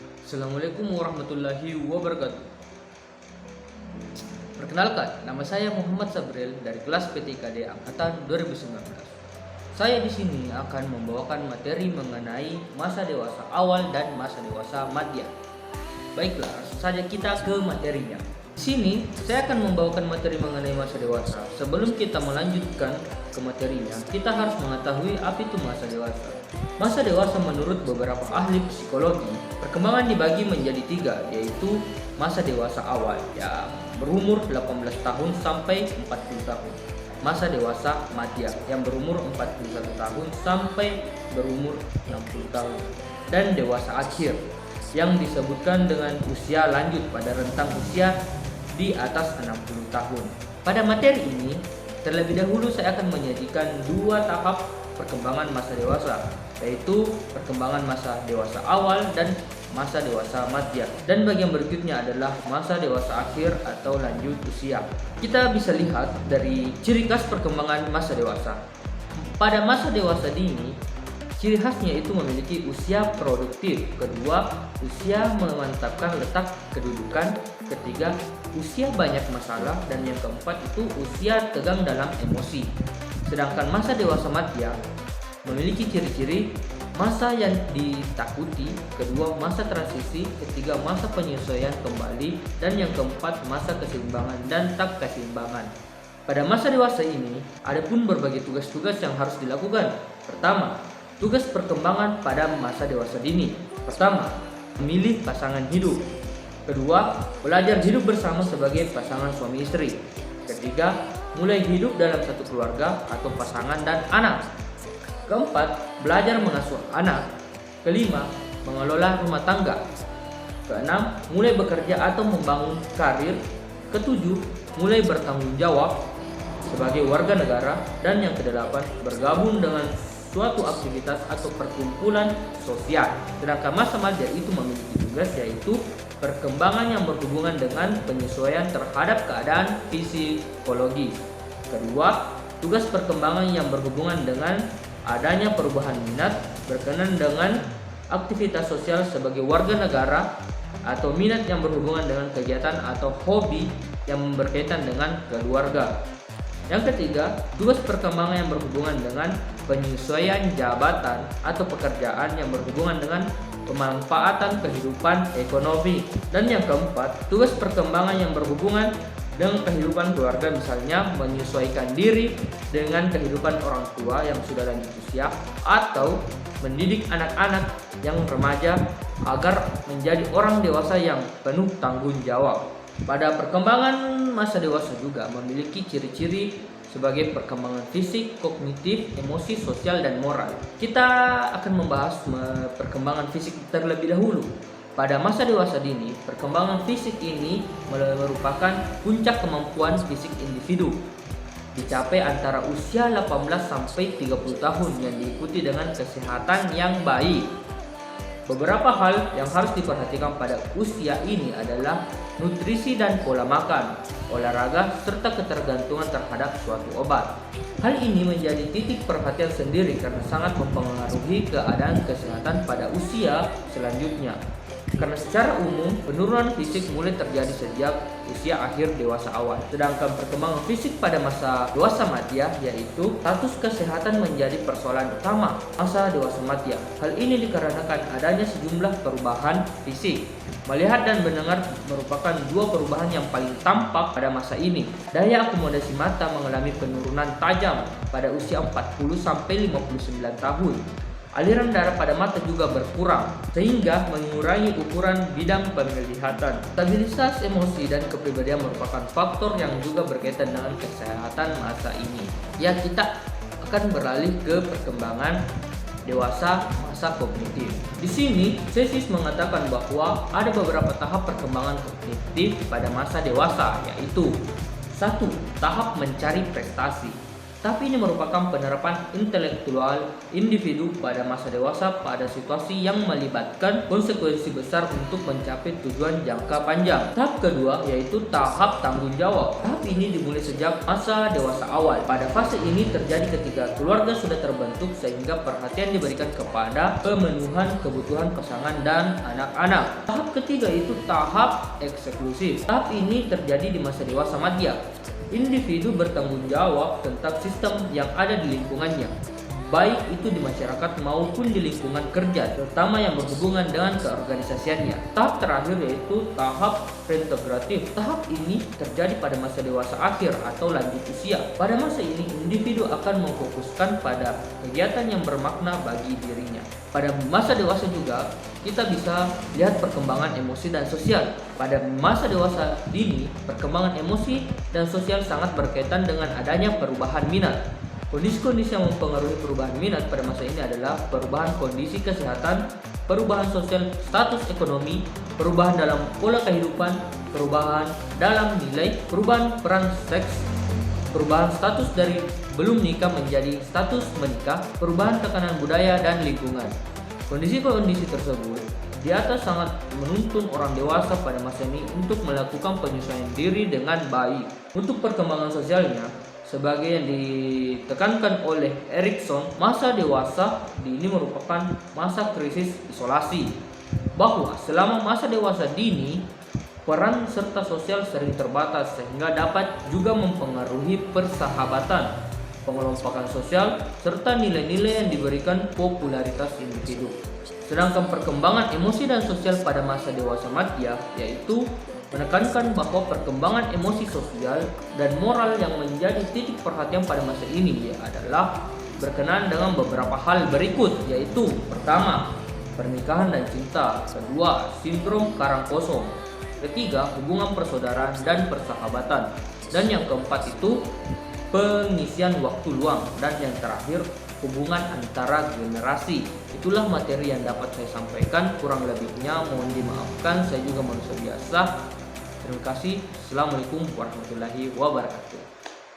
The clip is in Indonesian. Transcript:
Assalamualaikum warahmatullahi wabarakatuh. Perkenalkan, nama saya Muhammad Sabril dari kelas PTKD angkatan 2019. Saya di sini akan membawakan materi mengenai masa dewasa awal dan masa dewasa madya. Baiklah, langsung saja kita ke materinya. Di sini saya akan membawakan materi mengenai masa dewasa. Sebelum kita melanjutkan ke materinya, kita harus mengetahui apa itu masa dewasa. Masa dewasa menurut beberapa ahli psikologi, perkembangan dibagi menjadi tiga, yaitu masa dewasa awal yang berumur 18 tahun sampai 40 tahun. Masa dewasa madya yang berumur 41 tahun sampai berumur 60 tahun. Dan dewasa akhir yang disebutkan dengan usia lanjut pada rentang usia di atas 60 tahun. Pada materi ini, terlebih dahulu saya akan menyajikan dua tahap perkembangan masa dewasa, yaitu perkembangan masa dewasa awal dan masa dewasa madya. Dan bagian berikutnya adalah masa dewasa akhir atau lanjut usia. Kita bisa lihat dari ciri khas perkembangan masa dewasa. Pada masa dewasa dini, ciri khasnya itu memiliki usia produktif, kedua usia memantapkan letak kedudukan, ketiga usia banyak masalah, dan yang keempat itu usia tegang dalam emosi. Sedangkan masa dewasa madya memiliki ciri-ciri masa yang ditakuti, kedua masa transisi, ketiga masa penyesuaian kembali, dan yang keempat masa keseimbangan dan tak keseimbangan. Pada masa dewasa ini, ada pun berbagai tugas-tugas yang harus dilakukan. Pertama, tugas perkembangan pada masa dewasa dini. Pertama, memilih pasangan hidup. Kedua, belajar hidup bersama sebagai pasangan suami istri. Ketiga, mulai hidup dalam satu keluarga atau pasangan dan anak. Keempat, belajar mengasuh anak. Kelima, mengelola rumah tangga. Keenam, mulai bekerja atau membangun karir. Ketujuh, mulai bertanggung jawab sebagai warga negara. Dan yang kedelapan, bergabung dengan suatu aktivitas atau perkumpulan sosial. Sedangkan masa madya itu memiliki tugas, yaitu perkembangan yang berhubungan dengan penyesuaian terhadap keadaan psikologi. Kedua, tugas perkembangan yang berhubungan dengan adanya perubahan minat berkenan dengan aktivitas sosial sebagai warga negara, atau minat yang berhubungan dengan kegiatan atau hobi yang berkaitan dengan keluarga. Yang ketiga, tugas perkembangan yang berhubungan dengan penyesuaian jabatan atau pekerjaan yang berhubungan dengan pemanfaatan kehidupan ekonomi. Dan yang keempat, tugas perkembangan yang berhubungan dengan kehidupan keluarga, misalnya menyesuaikan diri dengan kehidupan orang tua yang sudah lanjut usia, atau mendidik anak-anak yang remaja agar menjadi orang dewasa yang penuh tanggung jawab. Pada perkembangan masa dewasa juga memiliki ciri-ciri sebagai perkembangan fisik, kognitif, emosi, sosial, dan moral. Kita akan membahas perkembangan fisik terlebih dahulu. Pada masa dewasa dini, perkembangan fisik ini merupakan puncak kemampuan fisik individu. Dicapai antara usia 18 sampai 30 tahun yang diikuti dengan kesehatan yang baik. Beberapa hal yang harus diperhatikan pada usia ini adalah nutrisi dan pola makan, olahraga, serta ketergantungan terhadap suatu obat. Hal ini menjadi titik perhatian sendiri karena sangat mempengaruhi keadaan kesehatan pada usia selanjutnya. Karena secara umum penurunan fisik mulai terjadi sejak usia akhir dewasa awal. Sedangkan perkembangan fisik pada masa dewasa madya, yaitu status kesehatan menjadi persoalan utama masa dewasa madya. Hal ini dikarenakan adanya sejumlah perubahan fisik. Melihat dan mendengar merupakan dua perubahan yang paling tampak pada masa ini. Daya akomodasi mata mengalami penurunan tajam pada usia 40 sampai 59 tahun. Aliran darah pada mata juga berkurang, sehingga mengurangi ukuran bidang penglihatan. Stabilitas emosi dan kepribadian merupakan faktor yang juga berkaitan dengan kesehatan masa ini. Ya, kita akan beralih ke perkembangan dewasa masa kognitif. Di sini, Cesius mengatakan bahwa ada beberapa tahap perkembangan kognitif pada masa dewasa, yaitu 1. Tahap mencari prestasi. tapi ini merupakan penerapan intelektual individu pada masa dewasa pada situasi yang melibatkan konsekuensi besar untuk mencapai tujuan jangka panjang. Tahap kedua yaitu tahap tanggung jawab. Tahap ini dimulai sejak masa dewasa awal. Pada fase ini terjadi ketika keluarga sudah terbentuk sehingga perhatian diberikan kepada pemenuhan kebutuhan pasangan dan anak-anak. Tahap ketiga itu tahap eksklusif. Tahap ini terjadi di masa dewasa madya. Individu bertanggung jawab tentang sistem yang ada di lingkungannya, baik itu di masyarakat maupun di lingkungan kerja, terutama yang berhubungan dengan keorganisasiannya. Tahap terakhir yaitu tahap reintegratif. Tahap ini terjadi pada masa dewasa akhir atau lanjut usia. Pada masa ini, individu akan memfokuskan pada kegiatan yang bermakna bagi dirinya. Pada masa dewasa juga, kita bisa lihat perkembangan emosi dan sosial. Pada masa dewasa dini, perkembangan emosi dan sosial sangat berkaitan dengan adanya perubahan minat. Kondisi-kondisi yang mempengaruhi perubahan minat pada masa ini adalah perubahan kondisi kesehatan, perubahan sosial status ekonomi, perubahan dalam pola kehidupan, perubahan dalam nilai, perubahan peran seks, perubahan status dari belum nikah menjadi status menikah, perubahan tekanan budaya dan lingkungan. Kondisi-kondisi tersebut di atas sangat menuntun orang dewasa pada masa ini untuk melakukan penyesuaian diri dengan baik. Untuk perkembangan sosialnya, sebagai yang ditekankan oleh Erikson, masa dewasa dini merupakan masa krisis isolasi. Bahwa selama masa dewasa dini, peran serta sosial sering terbatas sehingga dapat juga mempengaruhi persahabatan, pengelompokan sosial, serta nilai-nilai yang diberikan popularitas individu. Sedangkan perkembangan emosi dan sosial pada masa dewasa madya yaitu menekankan bahwa perkembangan emosi sosial dan moral yang menjadi titik perhatian pada masa ini adalah berkenaan dengan beberapa hal berikut, yaitu pertama, pernikahan dan cinta, kedua, sindrom karang kosong, ketiga, hubungan persaudaraan dan persahabatan, dan yang keempat itu pengisian waktu luang, dan yang terakhir hubungan antara generasi. Itulah materi yang dapat saya sampaikan, kurang lebihnya mohon dimaafkan, saya juga manusia biasa. Terima kasih. Assalamualaikum warahmatullahi wabarakatuh.